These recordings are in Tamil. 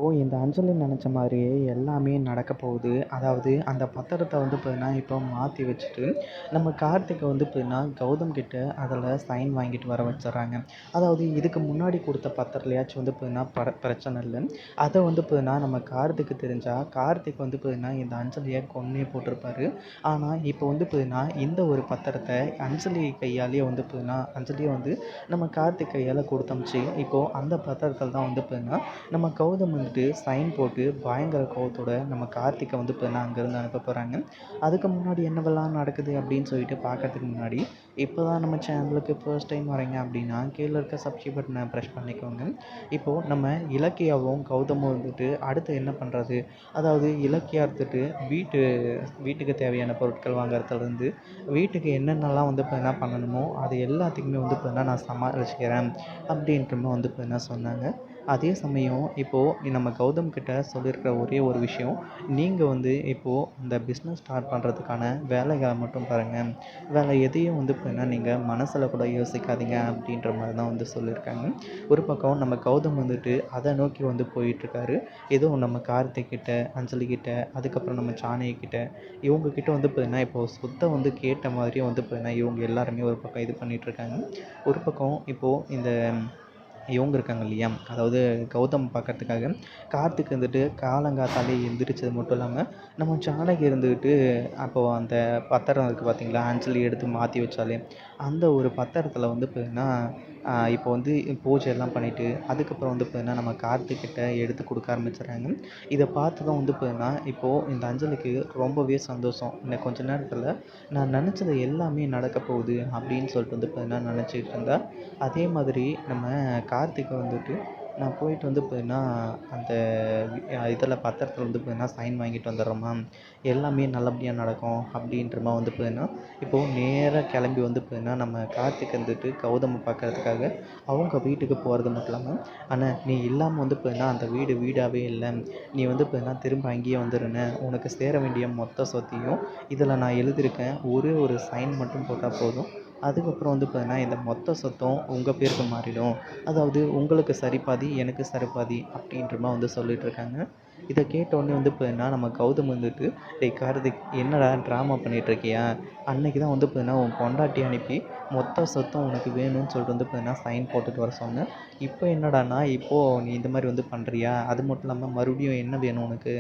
இப்போது இந்த அஞ்சலி நினச்ச மாதிரியே எல்லாமே நடக்க போகுது. அதாவது அந்த பத்திரத்த வந்து பார்த்தீங்கன்னா, இப்போ மாற்றி வச்சுட்டு நம்ம கார்த்திகை வந்து பார்த்தீங்கன்னா, கௌதம் கிட்ட அதில் சைன் வாங்கிட்டு வர வச்சுர்றாங்க. அதாவது இதுக்கு முன்னாடி கொடுத்த பத்திரத்துலயாச்சும் வந்து பார்த்தீங்கன்னா, பிரச்சனை இல்ல. அதை வந்து பார்த்தீங்கன்னா, நம்ம கார்த்திக்கு தெரிஞ்சா, கார்த்திக் வந்து பார்த்தீங்கன்னா, இந்த அஞ்சலியை கொன்னே போட்டிருப்பாரு. ஆனால் இப்போ வந்து பார்த்தீங்கன்னா, இந்த ஒரு பத்திரத்த அஞ்சலி கையாலேயே வந்து பார்த்தீங்கன்னா, அஞ்சலியை வந்து நம்ம கார்த்திக் கையால் கொடுத்தமுச்சு. இப்போது அந்த பத்திரத்தில் தான் வந்து பார்த்தீங்கன்னா, நம்ம கௌதம் வந்துட்டு சைன் போட்டு பயங்கர கோவத்தோட நம்ம கார்த்திகை வந்து இப்போ அங்கேருந்து அனுப்ப போகிறாங்க. அதுக்கு முன்னாடி என்னவெல்லாம் நடக்குது அப்படின்னு சொல்லிட்டு பார்க்கறதுக்கு முன்னாடி இப்போ தான் நம்ம சேனலுக்கு ஃபர்ஸ்ட் டைம் வரீங்க அப்படின்னா கீழே இருக்க சப்ஸ்கிரைப் பட்டனை ப்ரெஸ் பண்ணிக்கோங்க. இப்போது நம்ம இலக்கியாவும் கௌதமும் வந்துட்டு அடுத்து என்ன பண்ணுறது, அதாவது இலக்கியா எடுத்துட்டு வீட்டுக்கு தேவையான பொருட்கள் வாங்குறதுலேருந்து வீட்டுக்கு என்னென்னலாம் வந்து இப்போ என்ன பண்ணணுமோ அது எல்லாத்துக்குமே வந்து இப்போ நான் சமாளிச்சுக்கிறேன் அப்படின்ற மாதிரி வந்து இப்போ என்ன சொன்னாங்க. அதே சமயம் இப்போது நம்ம கௌதம் கிட்ட சொல்லியிருக்கிற ஒரே ஒரு விஷயம், நீங்கள் வந்து இப்போது இந்த பிஸ்னஸ் ஸ்டார்ட் பண்ணுறதுக்கான வேலைகளை மட்டும் பாருங்கள், வேறு எதையும் வந்து பார்த்தீங்கன்னா நீங்கள் மனசில் கூட யோசிக்காதீங்க அப்படின்ற மாதிரி தான் வந்து சொல்லியிருக்காங்க. ஒரு பக்கம் நம்ம கௌதம் வந்துட்டு அதை நோக்கி வந்து போயிட்டுருக்காரு. ஏதோ நம்ம கார்த்திக் கிட்ட, அஞ்சலி கிட்ட, அதுக்கப்புறம் நம்ம ஜானகி கிட்ட, இவங்க கிட்ட வந்து பார்த்தீங்கன்னா இப்போது சொத்தை வந்து கேட்ட மாதிரியே வந்து பார்த்தீங்கன்னா இவங்க எல்லாருமே ஒரு பக்கம் இது பண்ணிகிட்ருக்காங்க. ஒரு பக்கம் இப்போது இந்த இவங்க இருக்காங்க இல்லையா, அதாவது கௌதம் பார்க்கறதுக்காக கார்த்திக் வந்துட்டு காலங்காத்தாலே எந்திரிச்சது மட்டும் இல்லாமல் நம்ம ஜானகி இருந்துக்கிட்டு அப்போது அந்த பத்திரம் இருக்குது பார்த்தீங்களா, அஞ்சலி எடுத்து மாற்றி வச்சாலே அந்த ஒரு பத்திரத்தில் வந்து பார்த்தீங்கன்னா இப்போ வந்து பூஜை எல்லாம் பண்ணிவிட்டு அதுக்கப்புறம் வந்து பார்த்தீங்கன்னா நம்ம கார்த்திக் கிட்ட எடுத்து கொடுக்க ஆரம்பிச்சிடுறாங்க. இதை பார்த்து தான் வந்து பார்த்தீங்கன்னா இப்போது இந்த அஞ்சலிக்கு ரொம்பவே சந்தோஷம். இன்னும் கொஞ்ச நேரத்தில் நான் நினச்சது எல்லாமே நடக்க போகுது அப்படின்னு சொல்லிட்டு வந்து பார்த்தீங்கன்னா நினச்சிட்டு இருந்தா. அதே மாதிரி நம்ம கார்த்திகை வந்துட்டு நான் போயிட்டு வந்து பார்த்தீங்கன்னா அந்த இதில் பத்திரத்தில் வந்து பார்த்தீங்கன்னா சைன் வாங்கிட்டு வந்துடுறோம்மா, எல்லாமே நல்லபடியாக நடக்கும் அப்படின்ற மாதிரி வந்து பார்த்தீங்கன்னா இப்போது நேராக கிளம்பி வந்து பார்த்தீங்கன்னா நம்ம கார்த்திக் வந்துட்டு கௌதமை பார்க்கறதுக்காக அவங்க வீட்டுக்கு போகிறது மட்டும் இல்லாமல், ஆனால் நீ இல்லாமல் வந்து பார்த்தீங்கன்னா அந்த வீடு வீடாகவே இல்லை, நீ வந்து பார்த்தீங்கன்னா திரும்ப அங்கேயே வந்துடுனே, உனக்கு சேர வேண்டிய மொத்த சொத்தையும் இதில் நான் எழுதியிருக்கேன், ஒரே ஒரு சைன் மட்டும் போட்டால் போதும், அதுக்கப்புறம் வந்து பார்த்தீங்கன்னா இந்த மொத்த சொத்தும் உங்கள் பேருக்கு மாறிடும், அதாவது உங்களுக்கு சரிபாதி எனக்கு சரிபாதி அப்படின்ற மாதிரி வந்து சொல்லிகிட்ருக்காங்க. இதை கேட்டோடனே வந்து பார்த்தீங்கன்னா நம்ம கௌதம் வந்துட்டு, டேய் கார்த்திக் என்னடா ட்ராமா பண்ணிகிட்ருக்கியா, அன்னைக்கு தான் வந்து பார்த்தீங்கன்னா உன் பொண்டாட்டி அனுப்பி மொத்த சொத்தும் உனக்கு வேணும்னு சொல்லிட்டு வந்து பார்த்தீங்கன்னா சைன் போட்டுட்டு வர சொன்னேன், இப்போ என்னடானா இப்போது நீ இந்த மாதிரி வந்து பண்ணுறியா, அது மட்டும் இல்லாமல் மறுபடியும் என்ன வேணும் உனக்கு,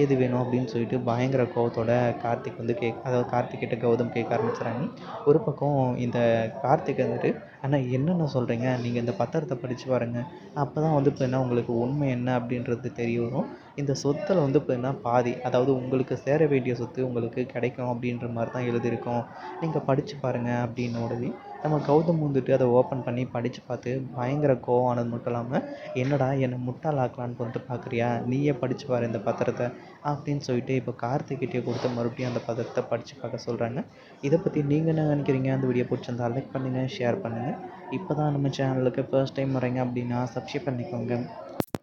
ஏது வேணும் அப்படின்னு சொல்லிட்டு பயங்கர கோவத்தோட கார்த்திக் வந்து அதாவது கார்த்திக் கிட்ட கௌதம் கேட்க ஆரம்பிச்சுறாங்க. ஒரு பக்கம் இந்த கார்த்திக் வந்துட்டு, அண்ணா என்னென்ன சொல்கிறீங்க, நீங்கள் இந்த பத்திரத்தை படித்து பாருங்கள், அப்போ தான் வந்து பார்த்தீங்கன்னா உங்களுக்கு உண்மை என்ன அப்படின்றது தெரிய வரும். இந்த சொத்தில் வந்து பார்த்தீங்கன்னா பாதி, அதாவது உங்களுக்கு சேர வேண்டிய சொத்து உங்களுக்கு கிடைக்கும் அப்படின்ற மாதிரி தான் எழுதியிருக்கும், நீங்கள் படித்து பாருங்கள் அப்படின்ன உடனே நம்ம கௌதம் வந்துட்டு அதை ஓப்பன் பண்ணி படித்து பார்த்து பயங்கர கோவம் ஆனது மட்டும் இல்லாமல், என்னடா என்னை முட்டாளாக்கலான்னு சொல்லிட்டு பார்க்குறியா, நீயே படித்து பாரு இந்த பத்திரத்தை அப்படின்னு சொல்லிட்டு இப்போ கார்த்திக்கிட்டே கொடுத்து மறுபடியும் அந்த பத்திரத்தை படித்து பார்க்க சொல்கிறாங்க. இதை பற்றி நீங்கள் என்ன நினைக்கிறீங்க? அந்த வீடியோ பிடிச்சிருந்தா லைக் பண்ணுங்கள், ஷேர் பண்ணுங்கள். இப்போ தான் நம்ம சேனலுக்கு ஃபர்ஸ்ட் டைம் வரீங்க அப்படின்னா சப்ஸ்கிரைப் பண்ணிக்கோங்க.